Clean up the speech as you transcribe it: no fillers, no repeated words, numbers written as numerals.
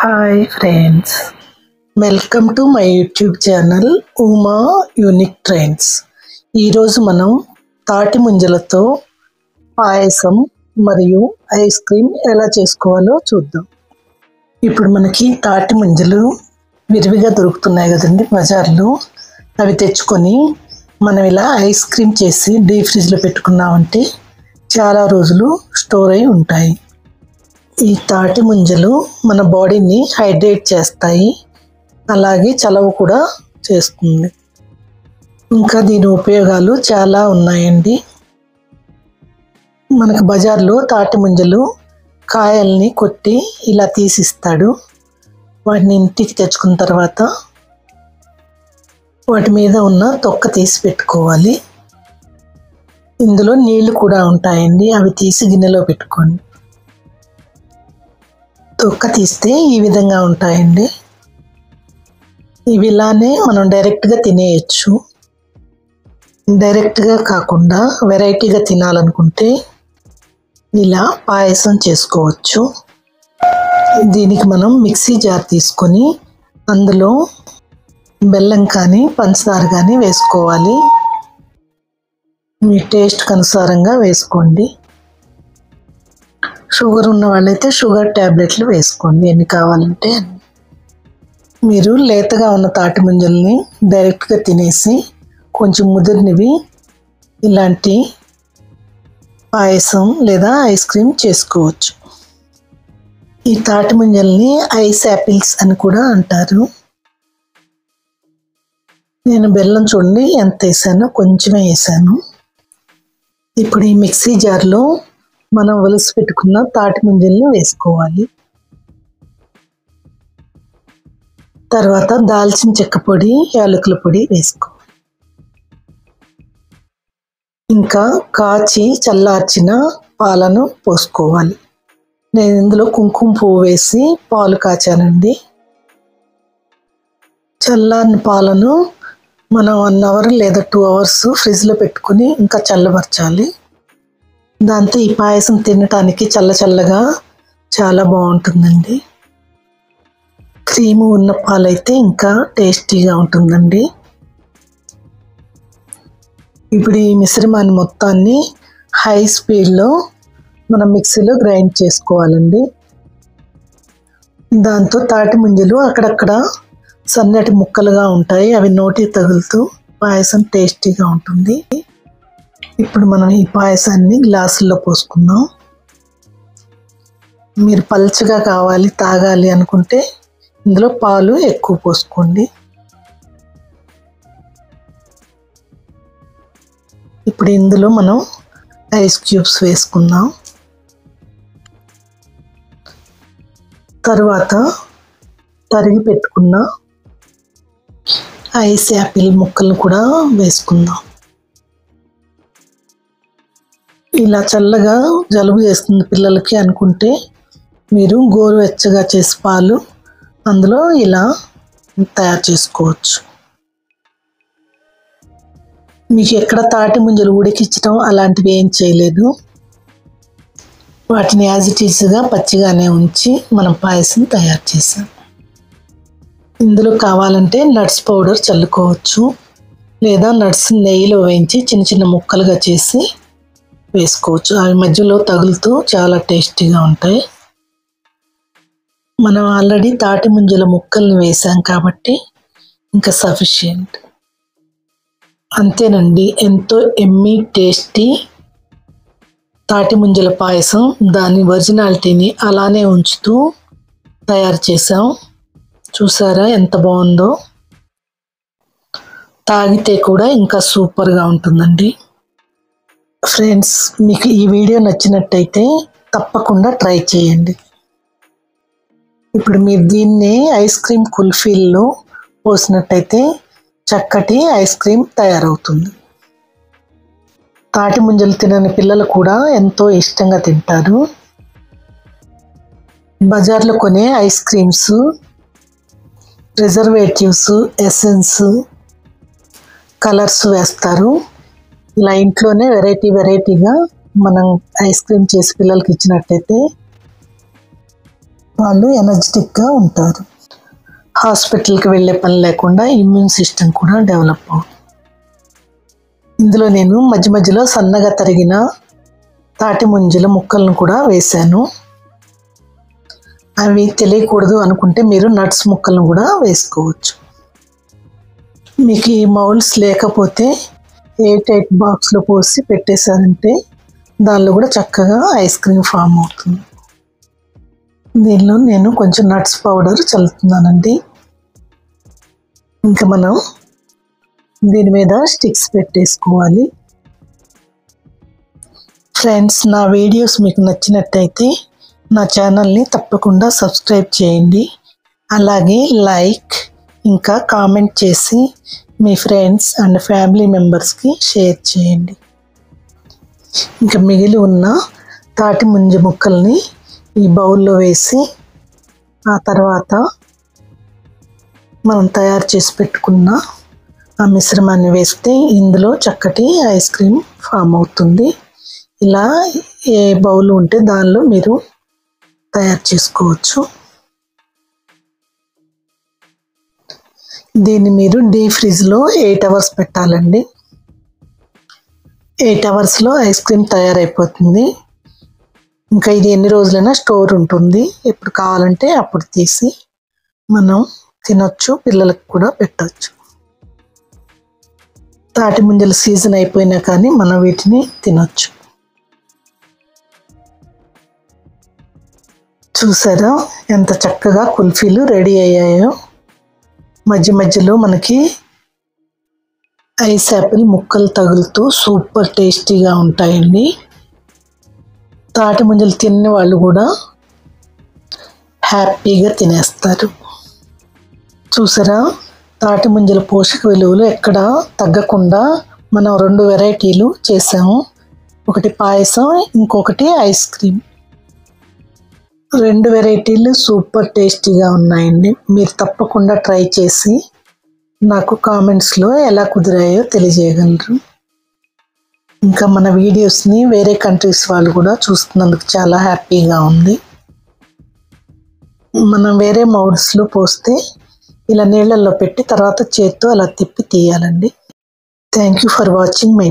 Hi friends, welcome to my YouTube channel Uma unique trends. ఈరోజు మనం తాటి ముంజలతో పాయసం మరియు ఐస్ క్రీమ్ ఎలా చేసుకోవాలో చూద్దాం. ఇప్పుడు మనకి తాటి ముంజలు విరివిగా దొరుకుతున్నాయి కదండి బజార్లో. అవి తెచ్చుకొని మనం ఇలా ఐస్ క్రీమ్ చేసి డీప్ ఫ్రిడ్జ్లో పెట్టుకున్నామంటే చాలా రోజులు స్టోర్ అయి ఉంటాయి. ఈ తాటి ముంజలు మన బాడీని హైడ్రేట్ చేస్తాయి, అలాగే చలవ కూడా చేస్తుంది. ఇంకా దీని ఉపయోగాలు చాలా ఉన్నాయండి. మనకు బజార్లో తాటి ముంజలు కాయల్ని కొట్టి ఇలా తీసిస్తాడు. వాటిని ఇంటికి తెచ్చుకున్న తర్వాత వాటి మీద ఉన్న తొక్క తీసి పెట్టుకోవాలి. ఇందులో నీళ్లు కూడా ఉంటాయండి, అవి తీసి గిన్నెలో పెట్టుకోండి. తొక్క తీస్తే ఈ విధంగా ఉంటాయండి. ఇవి ఇలానే మనం డైరెక్ట్గా తినేయచ్చు. డైరెక్ట్గా కాకుండా వెరైటీగా తినాలనుకుంటే ఇలా పాయసం చేసుకోవచ్చు. దీనికి మనం మిక్సీ జార్ తీసుకొని అందులో బెల్లం కానీ పంచదార కానీ వేసుకోవాలి. మీ టేస్ట్కి అనుసారంగా వేసుకోండి. షుగర్ ఉన్న వాళ్ళైతే షుగర్ ట్యాబ్లెట్లు వేసుకోండి, ఎన్ని కావాలంటే. మీరు లేతగా ఉన్న తాటి ముంజల్ని డైరెక్ట్గా తినేసి కొంచెం ముదిరినవి ఇలాంటి పాయసం లేదా ఐస్ క్రీమ్ చేసుకోవచ్చు. ఈ తాటి ముంజల్ని ఐస్ యాపిల్స్ అని కూడా అంటారు. నేను బెల్లం చూడండి ఎంత వేసానో, కొంచెమే వేసాను. ఇప్పుడు ఈ మిక్సీ జార్లో మనం ఒలిసి పెట్టుకున్న తాటి ముంజల్ని వేసుకోవాలి. తర్వాత దాల్చిన చెక్క పొడి, యాలకుల పొడి వేసుకోవాలి. ఇంకా కాచి చల్లార్చిన పాలను పోసుకోవాలి. నేను ఇందులో కుంకుమ పువ్వు వేసి పాలు కాచానండి. చల్లారిన పాలను మనం 1 అవర్ లేదా 2 అవర్స్ ఫ్రిడ్జ్లో పెట్టుకుని ఇంకా చల్లబరచాలి. దాంతో ఈ పాయసం తినటానికి చల్లగా చాలా బాగుంటుందండి. క్రీము ఉన్న పాలైతే ఇంకా టేస్టీగా ఉంటుందండి. ఇప్పుడు ఈ మిశ్రమాన్ని మొత్తాన్ని హై స్పీడ్లో మనం మిక్సీలో గ్రైండ్ చేసుకోవాలండి. దాంతో తాటి ముంజలు అక్కడక్కడ సన్నటి ముక్కలుగా ఉంటాయి, అవి నోటికి తగులుతూ పాయసం టేస్టీగా ఉంటుంది. ఇప్పుడు మనం ఈ పాయసాన్ని గ్లాసుల్లో పోసుకుందాం. మీరు పల్చగా కావాలి తాగాలి అనుకుంటే ఇందులో పాలు ఎక్కువ పోసుకోండి. ఇప్పుడు ఇందులో మనం ఐస్ క్యూబ్స్ వేసుకుందాం. తర్వాత తరిగి పెట్టుకున్న ఐస్ యాపిల్ ముక్కలు కూడా వేసుకుందాం. ఇలా చల్లగా జలుబు చేస్తుంది పిల్లలకి అనుకుంటే మీరు గోరువెచ్చగా చేసి పాలు అందులో ఇలా తయారు చేసుకోవచ్చు. మీకు ఎక్కడ తాటి ముంజలు ఉడికించడం అలాంటివి ఏం చేయలేదు. వాటిని యాజ్ ఇట్ ఈస్గా పచ్చిగానే ఉంచి మనం పాయసం తయారు చేసాం. ఇందులో కావాలంటే నట్స్ పౌడర్ చల్లుకోవచ్చు, లేదా నట్స్ నెయ్యిలో వేయించి చిన్న చిన్న ముక్కలుగా చేసి వేసుకోవచ్చు. అవి మధ్యలో తగులుతూ చాలా టేస్టీగా ఉంటాయి. మనం ఆల్రెడీ తాటి ముంజల ముక్కల్ని వేసాం కాబట్టి ఇంకా సఫిషియంట్. అంతేనండి, ఎంతో ఎమ్మీ టేస్టీ తాటి ముంజల పాయసం. దాని ఒరిజినాలిటీని అలానే ఉంచుతూ తయారు చేసాం. చూసారా ఎంత బాగుందో. తాగితే కూడా ఇంకా సూపర్గా ఉంటుందండి. ఫ్రెండ్స్, మీకు ఈ వీడియో నచ్చినట్టయితే తప్పకుండా ట్రై చేయండి. ఇప్పుడు మీరు దీన్ని ఐస్ క్రీమ్ కుల్ఫీల్లో పోసినట్టయితే చక్కటి ఐస్ క్రీమ్ తయారవుతుంది. తాటి ముంజలు తినని పిల్లలు కూడా ఎంతో ఇష్టంగా తింటారు. బజార్లో కొనే ice creams, preservatives, essence, colours వేస్తారు. ఇలా ఇంట్లోనే వెరైటీగా మనం ఐస్ క్రీమ్ చేసి పిల్లలకి ఇచ్చినట్టయితే వాళ్ళు ఎనర్జెటిక్గా ఉంటారు. హాస్పిటల్కి వెళ్ళే పని లేకుండా ఇమ్యూన్ సిస్టమ్ కూడా డెవలప్ అవుతుంది. ఇందులో నేను మధ్య మధ్యలో సన్నగా తరిగిన తాటి ముంజల ముక్కలను కూడా వేశాను. అవి తెలియకూడదు అనుకుంటే మీరు నట్స్ ముక్కలను కూడా వేసుకోవచ్చు. మీకు ఈ మౌల్డ్స్ లేకపోతే ఎయిర్ బాక్స్లో పోసి పెట్టేశారంటే దానిలో కూడా చక్కగా ఐస్ క్రీమ్ ఫామ్ అవుతుంది. దీనిలో నేను కొంచెం నట్స్ పౌడర్ చల్లుతున్నానండి. ఇంకా మనం దీని మీద స్టిక్స్ పెట్టేసుకోవాలి. ఫ్రెండ్స్, నా వీడియోస్ మీకు నచ్చినట్టయితే నా ఛానల్ని తప్పకుండా సబ్స్క్రైబ్ చేయండి. అలాగే లైక్ ఇంకా కామెంట్ చేసి మీ ఫ్రెండ్స్ అండ్ ఫ్యామిలీ మెంబర్స్కి షేర్ చేయండి. ఇంకా మిగిలి ఉన్న తాటి ముంజ ముక్కల్ని ఈ బౌల్లో వేసి ఆ తర్వాత మనం తయారు చేసి పెట్టుకున్న ఆ మిశ్రమాన్ని వేస్తే ఇందులో చక్కటి ఐస్ క్రీమ్ ఫామ్ అవుతుంది. ఇలా ఏ బౌల్ ఉంటే దానిలో మీరు తయారు చేసుకోవచ్చు. దీన్ని మీరు డీప్ ఫ్రిడ్జ్లో 8 అవర్స్ పెట్టాలండి. 8 అవర్స్లో ఐస్ క్రీమ్ తయారైపోతుంది. ఇంకా ఇది ఎన్ని రోజులైనా స్టోర్ ఉంటుంది. ఎప్పుడు కావాలంటే అప్పుడు తీసి మనం తినొచ్చు, పిల్లలకు కూడా పెట్టచ్చు. తాటి ముంజల సీజన్ అయిపోయినా కానీ మనం వీటిని తినొచ్చు. చూసారా ఎంత చక్కగా కుల్ఫీలు రెడీ అయ్యాయో. మధ్య మధ్యలో మనకి ఐస్ యాపిల్ ముక్కలు తగులుతూ సూపర్ టేస్టీగా ఉంటాయండి. తాటి ముంజలు తిన్న వాళ్ళు కూడా హ్యాపీగా తినేస్తారు. చూసారా, తాటి ముంజల పోషక విలువలు ఎక్కడ తగ్గకుండా మనం 2 వెరైటీలు చేసాము. ఒకటి పాయసం, ఇంకొకటి ఐస్ క్రీమ్. 2 వెరైటీలు సూపర్ టేస్టీగా ఉన్నాయండి. మీరు తప్పకుండా ట్రై చేసి నాకు కామెంట్స్లో ఎలా కుదిరాయో తెలియజేయగలరు. ఇంకా మన వీడియోస్ని వేరే కంట్రీస్ వాళ్ళు కూడా చూస్తున్నందుకు చాలా హ్యాపీగా ఉంది. మనం వేరే మౌల్డ్స్లో పోస్తే ఇలా నీళ్ళల్లో పెట్టి తర్వాత చేత్తో అలా తిప్పి తీయాలండి. Thank you for watching my